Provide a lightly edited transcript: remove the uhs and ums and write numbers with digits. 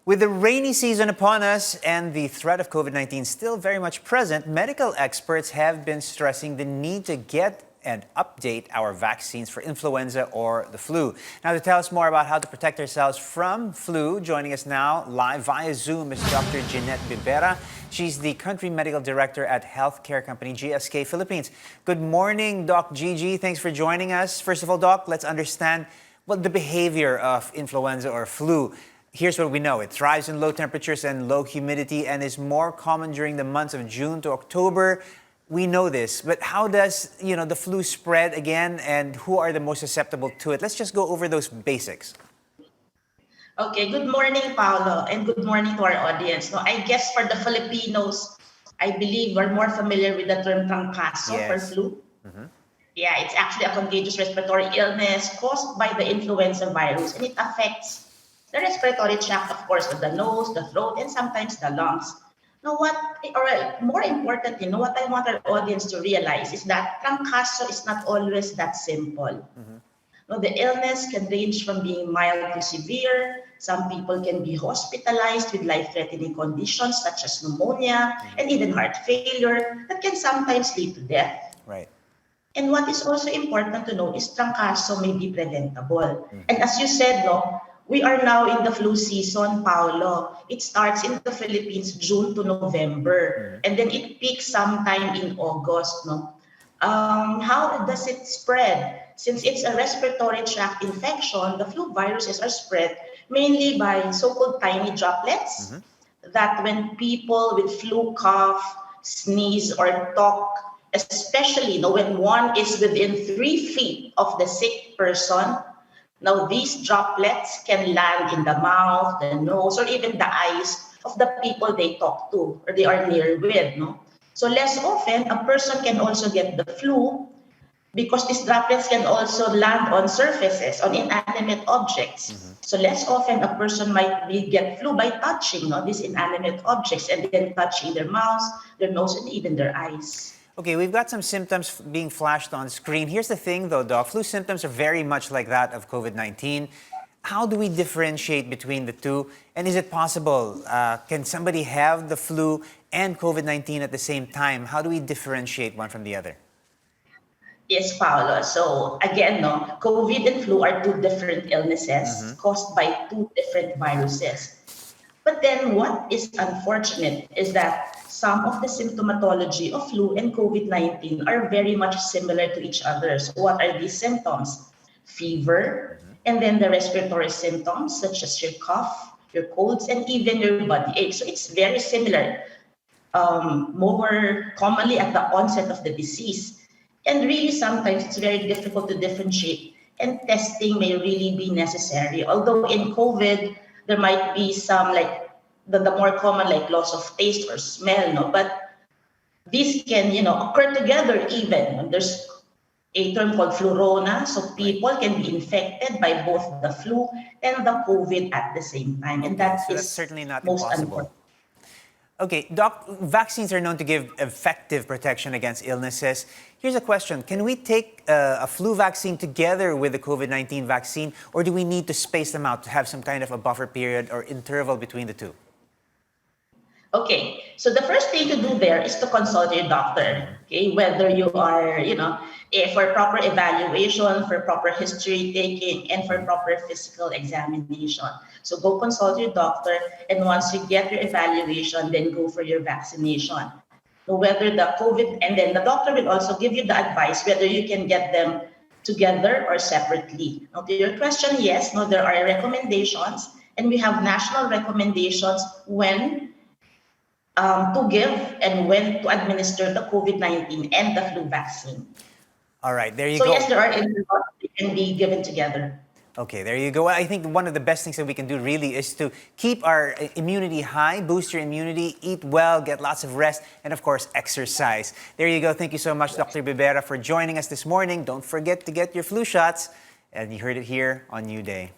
With the rainy season upon us and the threat of COVID-19 still very much present, medical experts have been stressing the need to get and update our vaccines for influenza or the flu. Now, to tell us more about how to protect ourselves from flu, joining us now live via Zoom is Dr. Gyneth Bibera. She's the Country Medical Director at healthcare company GSK Philippines. Good morning, Doc Gigi. Thanks for joining us. First of all, Doc, let's understand the behavior of influenza or flu. Here's what we know. It thrives in low temperatures and low humidity and is more common during the months of June to October. We know this, but how does, the flu spread again, and who are the most susceptible to it? Let's just go over those basics. Okay, good morning, Paolo, and good morning to our audience. No, I guess for the Filipinos, I believe we're more familiar with the term trangkaso for flu. Mm-hmm. Yeah, it's actually a contagious respiratory illness caused by the influenza virus, and it affects the respiratory tract, of course, the nose, the throat, and sometimes the lungs. Now, more importantly, what I want our audience to realize is that trangkaso is not always that simple. Mm-hmm. Now, the illness can range from being mild to severe. Some people can be hospitalized with life-threatening conditions such as pneumonia and even heart failure that can sometimes lead to death. Right. And what is also important to know is trangkaso may be preventable. Mm-hmm. And as you said, we are now in the flu season, Paolo. It starts in the Philippines June to November, and then it peaks sometime in August. How does it spread? Since it's a respiratory tract infection, the flu viruses are spread mainly by so-called tiny droplets that when people with flu cough, sneeze, or talk, especially when one is within 3 feet of the sick person, now, these droplets can land in the mouth, the nose, or even the eyes of the people they talk to or they are near with. So less often, a person can also get the flu because these droplets can also land on surfaces, on inanimate objects. Mm-hmm. So less often, a person might get flu by touching these inanimate objects and then touching their mouths, their nose, and even their eyes. Okay, we've got some symptoms being flashed on screen. Here's the thing, though, Doc. Flu symptoms are very much like that of COVID-19. How do we differentiate between the two? And is it possible? Can somebody have the flu and COVID-19 at the same time? How do we differentiate one from the other? Yes, Paolo. So again, COVID and flu are two different illnesses caused by two different viruses. But then what is unfortunate is that some of the symptomatology of flu and COVID-19 are very much similar to each other. So what are these symptoms? Fever, and then the respiratory symptoms such as your cough, your colds, and even your body ache. So it's very similar, more commonly at the onset of the disease. And really sometimes it's very difficult to differentiate, and testing may really be necessary. Although in COVID, there might be some the more common loss of taste or smell, but these can occur together even. There's a term called flurona, so people can be infected by both the flu and the COVID at the same time, and that's certainly not most impossible. important. Okay, Doc, vaccines are known to give effective protection against illnesses. Here's a question. Can we take a flu vaccine together with the COVID-19 vaccine, or do we need to space them out to have some kind of a buffer period or interval between the two? Okay, so the first thing to do there is to consult your doctor, okay, whether you are, for proper evaluation, for proper history taking, and for proper physical examination. So go consult your doctor, and once you get your evaluation, then go for your vaccination. So whether the COVID, and then the doctor will also give you the advice whether you can get them together or separately. Now, to your question, yes, there are recommendations, and we have national recommendations when to give and when to administer the COVID-19 and the flu vaccine. All right, there you go. go. So yes, there are intervals that can be given together. Okay, there you go. I think one of the best things that we can do really is to keep our immunity high, boost your immunity, eat well, get lots of rest, and of course, exercise. There you go. Thank you so much, Dr. Bibera, for joining us this morning. Don't forget to get your flu shots. And you heard it here on New Day.